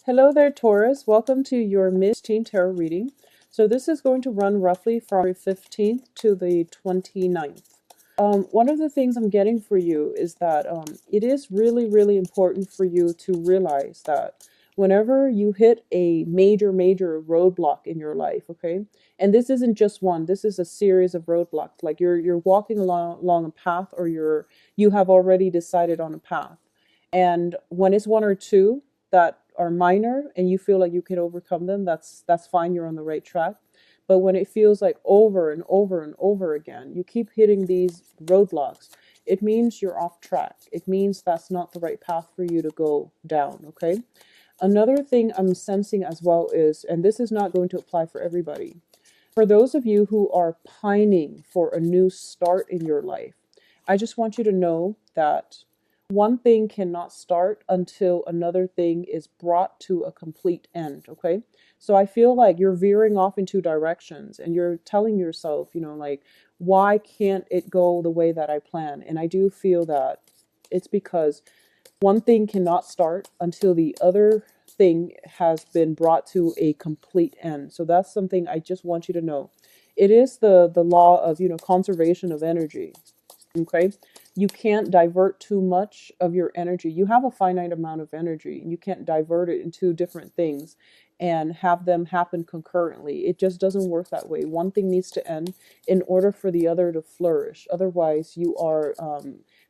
Hello there, Taurus. Welcome to your mid-16 tarot reading. So this is going to run roughly from February 15th to the 29th. One of the things I'm getting for you is that it is really, really important for you to realize that whenever you hit a major roadblock in your life, okay, and this isn't just one, this is a series of roadblocks. Like you're walking along a path, or you have already decided on a path, and when it's one or two that are minor and you feel like you can overcome them, that's fine. You're on the right track. But when it feels like over and over and over again, you keep hitting these roadblocks, it means you're off track. It means that's not the right path for you to go down, okay? Another thing I'm sensing as well is, and this is not going to apply for everybody, for those of you who are pining for a new start in your life, I just want you to know that one thing cannot start until another thing is brought to a complete end, okay? So I feel like you're veering off in two directions and you're telling yourself, like, why can't it go the way that I plan? And I do feel that it's because one thing cannot start until the other thing has been brought to a complete end. So that's something I just want you to know. It is the law of, conservation of energy. Okay? You can't divert too much of your energy. You have a finite amount of energy, and you can't divert it into different things and have them happen concurrently. It just doesn't work that way. One thing needs to end in order for the other to flourish. Otherwise, you are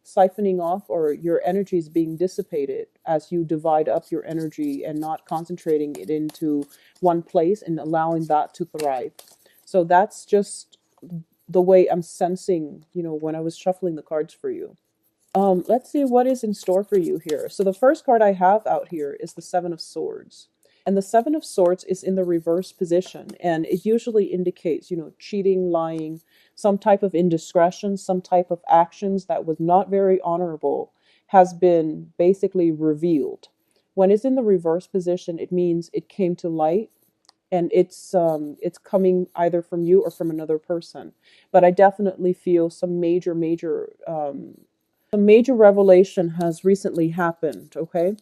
siphoning off, or your energy is being dissipated as you divide up your energy and not concentrating it into one place and allowing that to thrive. So that's just the way I'm sensing, when I was shuffling the cards for you. Let's see what is in store for you here. So the first card I have out here is the Seven of Swords. And the Seven of Swords is in the reverse position. And it usually indicates, cheating, lying, some type of indiscretion, some type of actions that was not very honorable has been basically revealed. When it's in the reverse position, it means it came to light, and it's coming either from you or from another person. But I definitely feel some major revelation has recently happened. Okay,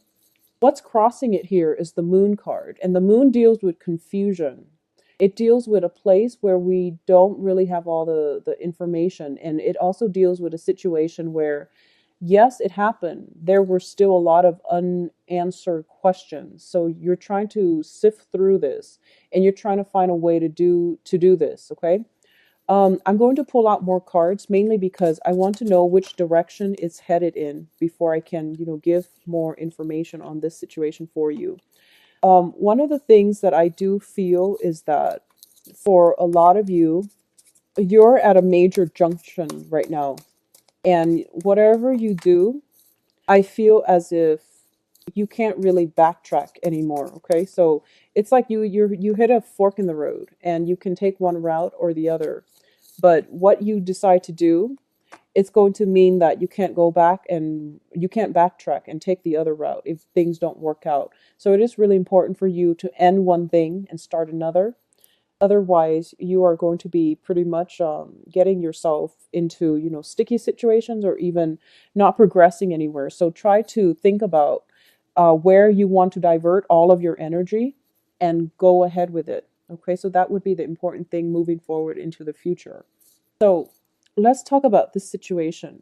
what's crossing it here is the Moon card, and the Moon deals with confusion. It deals with a place where we don't really have all the information, and it also deals with a situation where, yes, it happened. There were still a lot of unanswered questions. So you're trying to sift through this, and you're trying to find a way to do this, okay? I'm going to pull out more cards, mainly because I want to know which direction it's headed in before I can, give more information on this situation for you. One of the things that I do feel is that for a lot of you, you're at a major junction right now. And whatever you do, I feel as if you can't really backtrack anymore. Okay, so it's like you hit a fork in the road, and you can take one route or the other. But what you decide to do, it's going to mean that you can't go back, and you can't backtrack and take the other route if things don't work out. So it is really important for you to end one thing and start another. Otherwise, you are going to be pretty much getting yourself into, sticky situations, or even not progressing anywhere. So try to think about where you want to divert all of your energy and go ahead with it. Okay, so that would be the important thing moving forward into the future. So let's talk about this situation.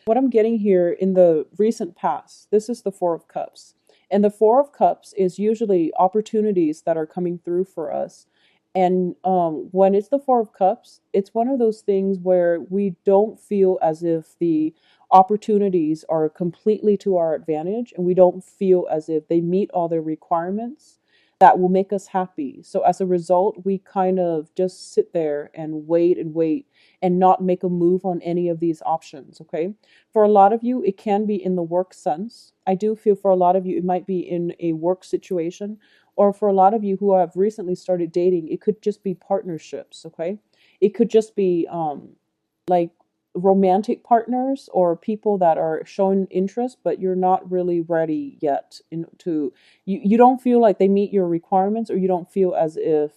What I'm getting here in the recent past, this is the Four of Cups. And the Four of Cups is usually opportunities that are coming through for us. And when it's the Four of Cups, it's one of those things where we don't feel as if the opportunities are completely to our advantage, and we don't feel as if they meet all their requirements that will make us happy. So as a result, we kind of just sit there and wait and not make a move on any of these options, okay? For a lot of you, it can be in the work sense. I do feel for a lot of you, it might be in a work situation, or for a lot of you who have recently started dating, it could just be partnerships, okay? It could just be like romantic partners, or people that are showing interest, but you're not really ready yet you don't feel like they meet your requirements, or you don't feel as if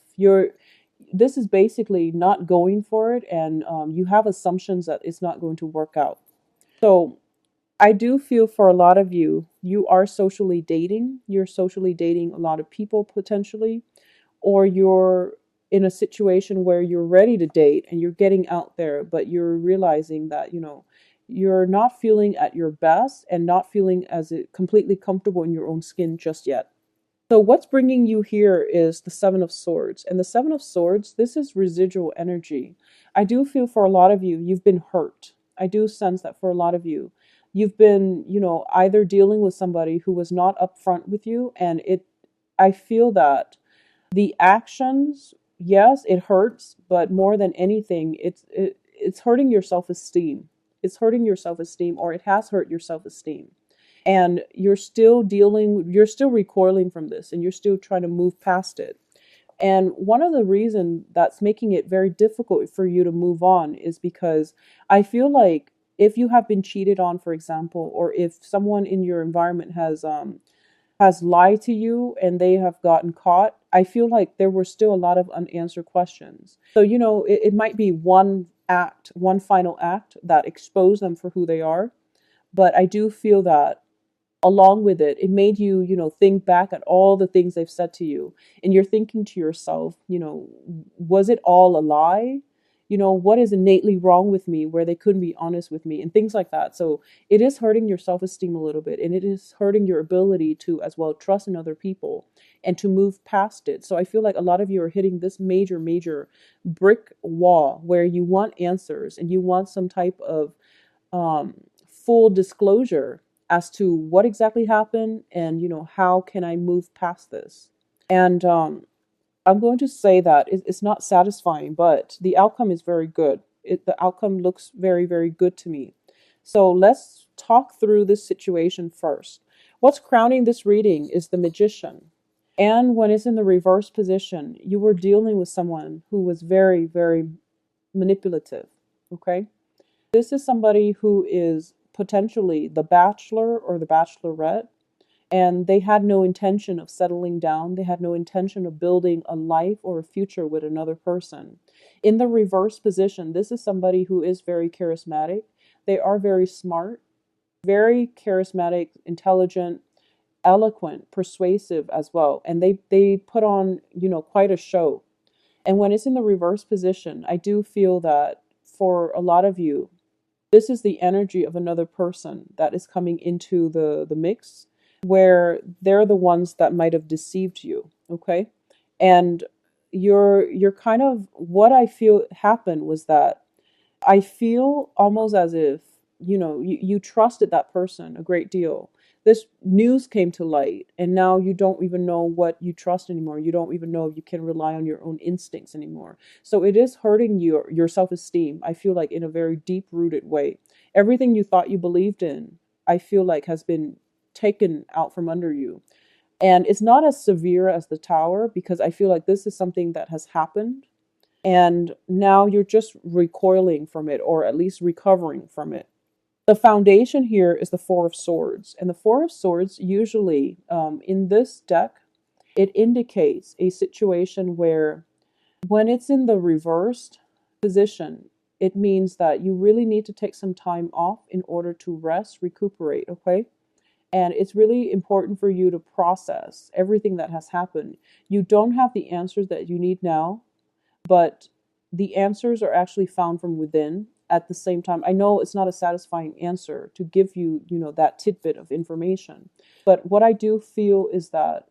this is basically not going for it, and you have assumptions that it's not going to work out. So I do feel for a lot of you, you are socially dating. You're socially dating a lot of people potentially, or you're in a situation where you're ready to date and you're getting out there, but you're realizing that, you're not feeling at your best and not feeling as completely comfortable in your own skin just yet. So what's bringing you here is the Seven of Swords. And the Seven of Swords, this is residual energy. I do feel for a lot of you, you've been hurt. I do sense that for a lot of you, you've been, either dealing with somebody who was not upfront with you. And I feel that the actions, yes, it hurts, but more than anything, it's hurting your self-esteem. It's hurting your self-esteem, or it has hurt your self-esteem, and you're still recoiling from this, and you're still trying to move past it. And one of the reasons that's making it very difficult for you to move on is because I feel like if you have been cheated on, for example, or if someone in your environment has lied to you and they have gotten caught, I feel like there were still a lot of unanswered questions. So, it might be one final act that exposed them for who they are. But I do feel that along with it, it made you, think back at all the things they've said to you. And you're thinking to yourself, was it all a lie? What is innately wrong with me where they couldn't be honest with me and things like that. So it is hurting your self-esteem a little bit, and it is hurting your ability to as well trust in other people and to move past it. So I feel like a lot of you are hitting this major, major brick wall where you want answers and you want some type of um, full disclosure as to what exactly happened, and how can I move past this. And I'm going to say that it's not satisfying, but the outcome is very good. The outcome looks very, very good to me. So let's talk through this situation first. What's crowning this reading is the Magician. And when it's in the reverse position, you were dealing with someone who was very, very manipulative. Okay? This is somebody who is potentially the bachelor or the bachelorette, and they had no intention of settling down. They had no intention of building a life or a future with another person. In the reverse position, this is somebody who is very charismatic. They are very smart, very charismatic, intelligent, eloquent, persuasive as well. And they put on, quite a show. And when it's in the reverse position, I do feel that for a lot of you, this is the energy of another person that is coming into the mix, where they're the ones that might have deceived you. Okay. And you're kind of, what I feel happened was that I feel almost as if, you trusted that person a great deal. This news came to light, and now you don't even know what you trust anymore. You don't even know if you can rely on your own instincts anymore. So it is hurting your self-esteem, I feel like, in a very deep-rooted way. Everything you thought you believed in, I feel like, has been taken out from under you. And it's not as severe as the Tower, because I feel like this is something that has happened, and now you're just recoiling from it, or at least recovering from it. The foundation here is the Four of Swords. And the Four of Swords, usually in this deck, it indicates a situation where when it's in the reversed position, it means that you really need to take some time off in order to rest, recuperate, okay? And it's really important for you to process everything that has happened. You don't have the answers that you need now, but the answers are actually found from within. At the same time, I know it's not a satisfying answer to give you, that tidbit of information. But what I do feel is that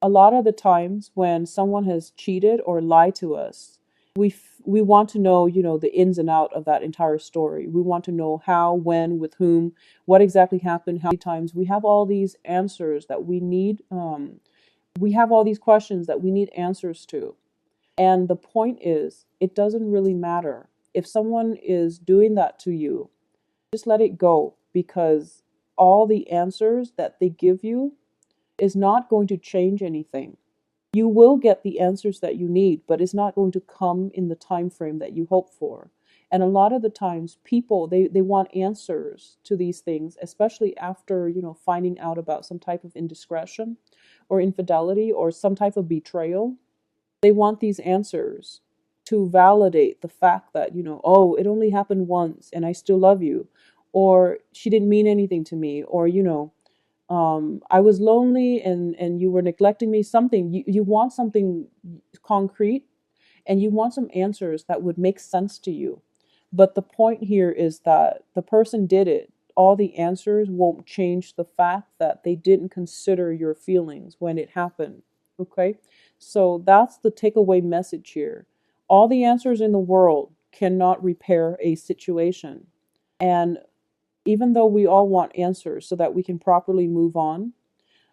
a lot of the times when someone has cheated or lied to us, we want to know, the ins and out of that entire story. We want to know how, when, with whom, what exactly happened, how many times. We have all these answers that we need. We have all these questions that we need answers to. And the point is, it doesn't really matter. If someone is doing that to you, just let it go, because all the answers that they give you is not going to change anything. You will get the answers that you need, but it's not going to come in the time frame that you hope for. And a lot of the times people, they want answers to these things, especially after, finding out about some type of indiscretion or infidelity or some type of betrayal. They want these answers to validate the fact that, oh, it only happened once and I still love you. or she didn't mean anything to me, or I was lonely and you were neglecting me. Something you want something concrete, and you want some answers that would make sense to you. But the point here is that the person did it. All the answers won't change the fact that they didn't consider your feelings when it happened. Okay? So that's the takeaway message here. All the answers in the world cannot repair a situation. And even though we all want answers so that we can properly move on,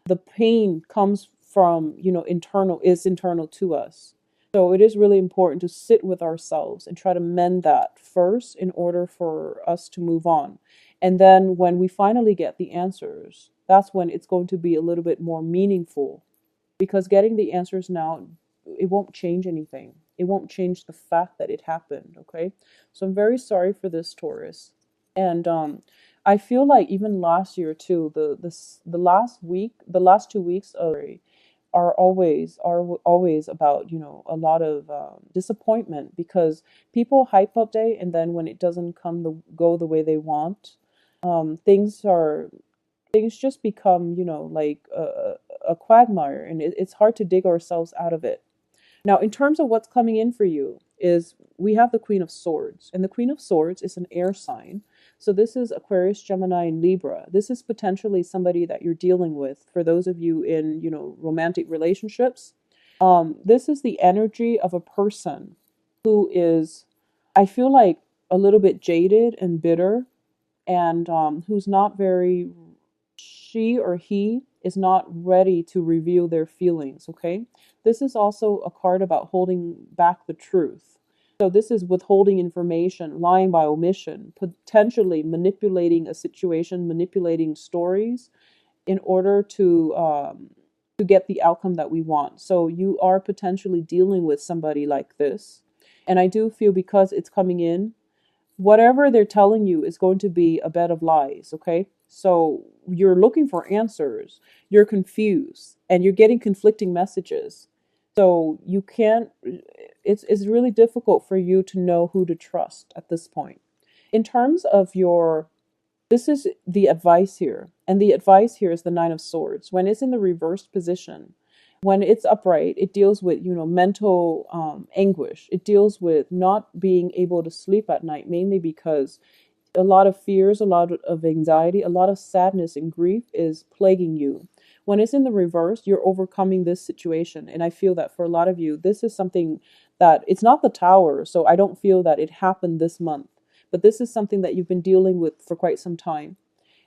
the pain comes from, internal to us. So it is really important to sit with ourselves and try to mend that first in order for us to move on. And then when we finally get the answers, that's when it's going to be a little bit more meaningful, because getting the answers now, it won't change anything. It won't change the fact that it happened. Okay. So I'm very sorry for this, Taurus. And I feel like even last year too, the last week, the last 2 weeks of are always about, a lot of disappointment, because people hype up day, and then when it doesn't go the way they want, things are things just become, like a quagmire, and it's hard to dig ourselves out of it. Now, in terms of what's coming in for you, is we have the Queen of Swords, and the Queen of Swords is an air sign. So this is Aquarius, Gemini, and Libra. This is potentially somebody that you're dealing with. For those of you in, romantic relationships, this is the energy of a person who is, I feel like, a little bit jaded and bitter, and who's not very, she or he is not ready to reveal their feelings. Okay, this is also a card about holding back the truth. So this is withholding information, lying by omission, potentially manipulating a situation, manipulating stories in order to get the outcome that we want. So you are potentially dealing with somebody like this, and I do feel, because it's coming in, whatever they're telling you is going to be a bed of lies. Okay, so you're looking for answers, you're confused, and you're getting conflicting messages. So you can't, it's really difficult for you to know who to trust at this point. In terms of your, this is the advice here, and the advice here is the Nine of Swords. When it's in the reversed position, when it's upright, it deals with, mental anguish. It deals with not being able to sleep at night, mainly because a lot of fears, a lot of anxiety, a lot of sadness and grief is plaguing you. When it's in the reverse, you're overcoming this situation. And I feel that for a lot of you, this is something that, it's not the Tower, so I don't feel that it happened this month, but this is something that you've been dealing with for quite some time.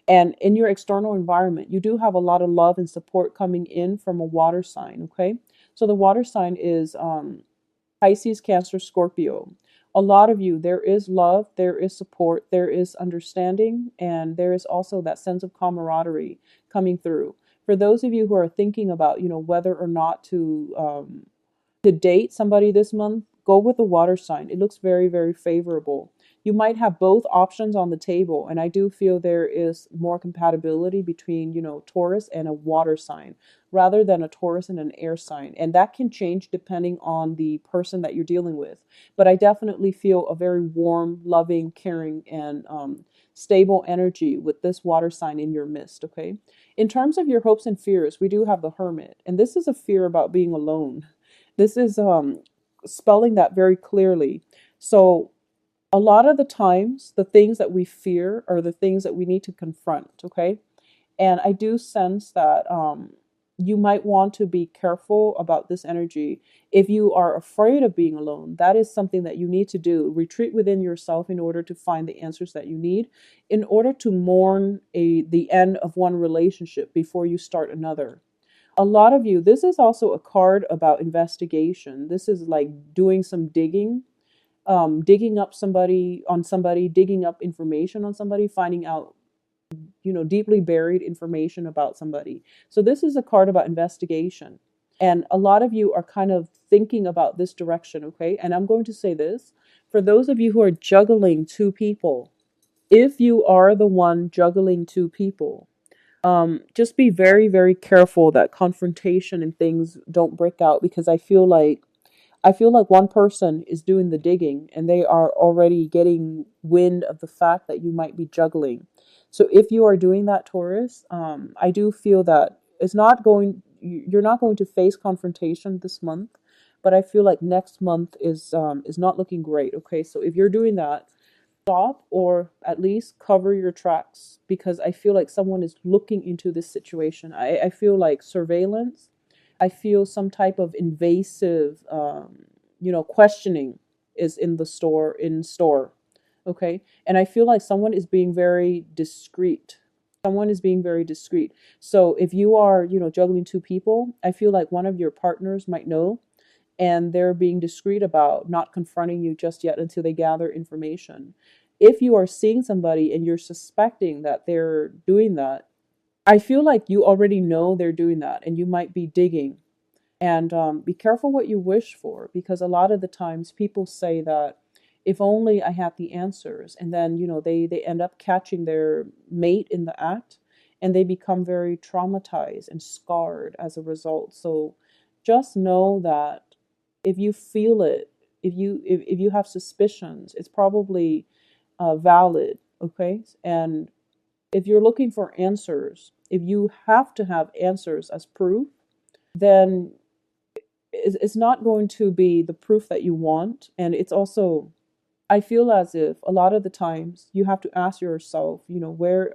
And in your external environment, you do have a lot of love and support coming in from a water sign. Okay, so the water sign is Pisces, Cancer, Scorpio. A lot of you, there is love, there is support, there is understanding, and there is also that sense of camaraderie coming through. For those of you who are thinking about, whether or not to date somebody this month, go with the water sign. It looks very, very favorable. You might have both options on the table, and I do feel there is more compatibility between, Taurus and a water sign rather than a Taurus and an air sign. And that can change depending on the person that you're dealing with. But I definitely feel a very warm, loving, caring, and stable energy with this water sign in your midst. Okay. In terms of your hopes and fears, we do have the Hermit, and this is a fear about being alone. This is spelling that very clearly. So a lot of the times, the things that we fear are the things that we need to confront. Okay. And I do sense that you might want to be careful about this energy. If you are afraid of being alone, that is something that you need to do. Retreat within yourself in order to find the answers that you need, in order to mourn the end of one relationship before you start another. A lot of you, this is also a card about investigation. This is like doing some digging, digging up somebody, digging up information on somebody, finding out, deeply buried information about somebody. So this is a card about investigation. And a lot of you are kind of thinking about this direction, okay? And I'm going to say this, for those of you who are juggling two people, if you are the one juggling two people, just be very, very careful that confrontation and things don't break out, because I feel like I feel like one person is doing the digging and they are already getting wind of the fact that you might be juggling. So if you are doing that, Taurus, I do feel that it's not going, you're not going to face confrontation this month, but I feel like next month is not looking great. Okay, so if you're doing that, stop or at least cover your tracks because I feel like someone is looking into this situation. I feel like surveillance. I feel some type of invasive, questioning is in store. Okay. And I feel like someone is being very discreet. Someone is being very discreet. So if you are, juggling two people, I feel like one of your partners might know and they're being discreet about not confronting you just yet until they gather information. If you are seeing somebody and you're suspecting that they're doing that, I feel like you already know they're doing that and you might be digging. And be careful what you wish for because a lot of the times people say that if only I had the answers, and then they end up catching their mate in the act and they become very traumatized and scarred as a result. So just know that if you feel it, if you have suspicions, it's probably valid. Okay, and if you're looking for answers, if you have to have answers as proof, then it's not going to be the proof that you want. And it's also, I feel as if a lot of the times you have to ask yourself, where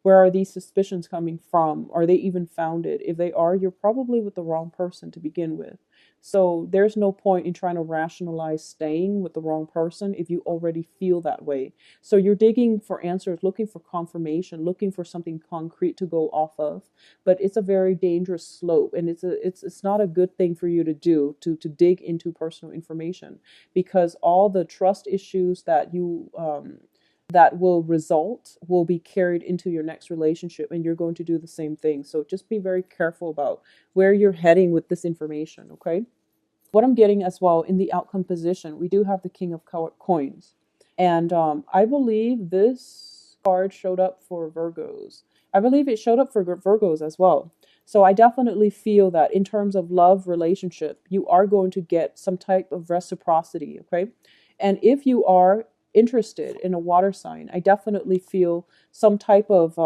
are these suspicions coming from? Are they even founded? If they are, you're probably with the wrong person to begin with. So there's no point in trying to rationalize staying with the wrong person if you already feel that way. So you're digging for answers, looking for confirmation, looking for something concrete to go off of. But it's a very dangerous slope, and it's not a good thing for you to do to dig into personal information because all the trust issues that you that will result will be carried into your next relationship and you're going to do the same thing. So just be very careful about where you're heading with this information. Okay, what I'm getting as well in the outcome position, we do have the King of Coins, and I believe this card showed up for Virgos. I believe it showed up for Virgos as well. So I definitely feel that in terms of love relationship, you are going to get some type of reciprocity. Okay, and if you are interested in a water sign, I definitely feel some type of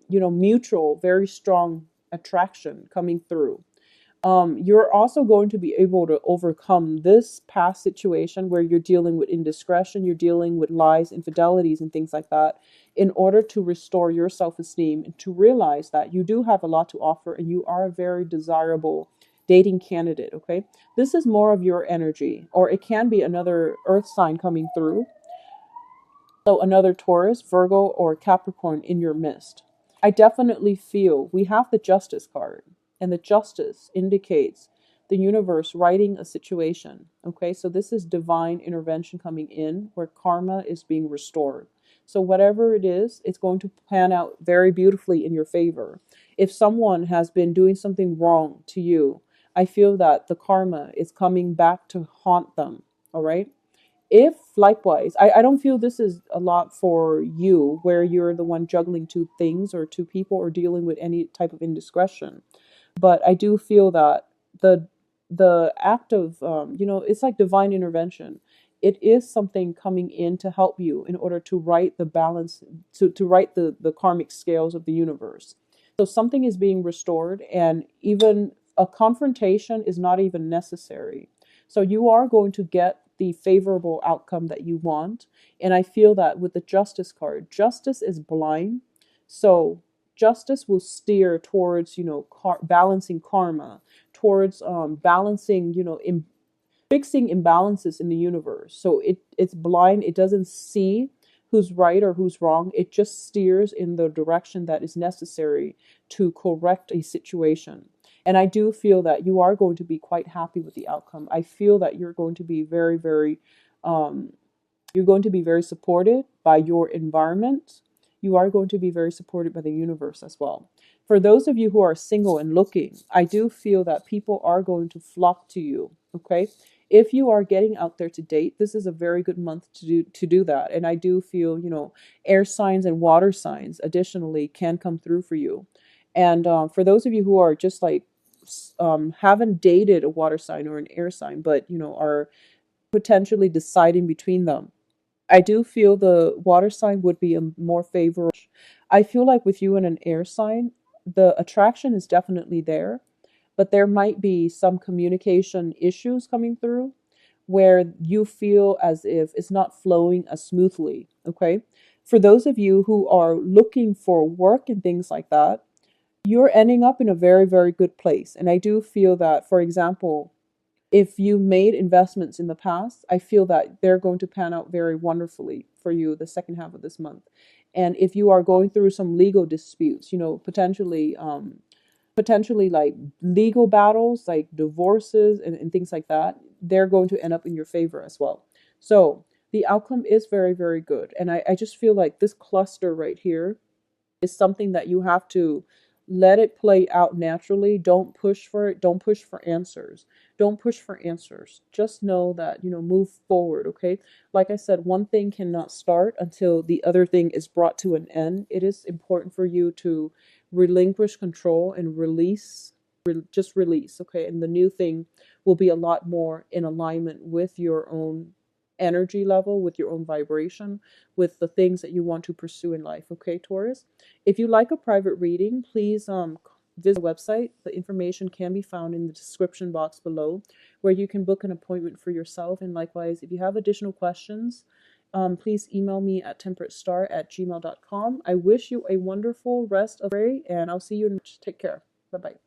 mutual, very strong attraction coming through. You're also going to be able to overcome this past situation where you're dealing with indiscretion, you're dealing with lies, infidelities, and things like that, in order to restore your self esteem and to realize that you do have a lot to offer and you are a very desirable dating candidate. Okay, this is more of your energy, or it can be another earth sign coming through. So another Taurus, Virgo, or Capricorn in your midst. I definitely feel we have the Justice card, and the Justice indicates the universe righting a situation. Okay, so this is divine intervention coming in where karma is being restored. So whatever it is, it's going to pan out very beautifully in your favor. If someone has been doing something wrong to you, I feel that the karma is coming back to haunt them. All right. If likewise, I don't feel this is a lot for you where you're the one juggling two things or two people or dealing with any type of indiscretion, but I do feel that the act of it's like divine intervention. It is something coming in to help you in order to right the balance, to right the karmic scales of the universe. So something is being restored, and even a confrontation is not even necessary. So you are going to get the favorable outcome that you want. And I feel that with the Justice card, justice is blind. So justice will steer towards, balancing karma, towards balancing, fixing imbalances in the universe. So it's blind. It doesn't see who's right or who's wrong. It just steers in the direction that is necessary to correct a situation. And I do feel that you are going to be quite happy with the outcome. I feel that you're going to be very, very, um, you're going to be very supported by your environment. You are going to be very supported by the universe as well. For those of you who are single and looking, I do feel that people are going to flock to you. Okay. If you are getting out there to date, this is a very good month to do that. And I do feel, air signs and water signs additionally can come through for you. And for those of you who are just like haven't dated a water sign or an air sign, but are potentially deciding between them. I do feel the water sign would be a more favorable. I feel like with you and an air sign, the attraction is definitely there, but there might be some communication issues coming through where you feel as if it's not flowing as smoothly. Okay. For those of you who are looking for work and things like that, you're ending up in a very, very good place. And I do feel that, for example, if you made investments in the past, I feel that they're going to pan out very wonderfully for you the second half of this month. And if you are going through some legal disputes, potentially like legal battles, like divorces and things like that, they're going to end up in your favor as well. So the outcome is very, very good. And I just feel like this cluster right here is something that you have to let it play out naturally. Don't push for it. Don't push for answers. Don't push for answers. Just know that, move forward, okay? Like I said, one thing cannot start until the other thing is brought to an end. It is important for you to relinquish control and release, just release, okay? And the new thing will be a lot more in alignment with your own energy level, with your own vibration, with the things that you want to pursue in life, okay, Taurus? If you like a private reading, please visit the website. The information can be found in the description box below, where you can book an appointment for yourself. And likewise, if you have additional questions, please email me at temperatestar@gmail.com. I wish you a wonderful rest of the day, and I'll see you in March. Take care. Bye-bye.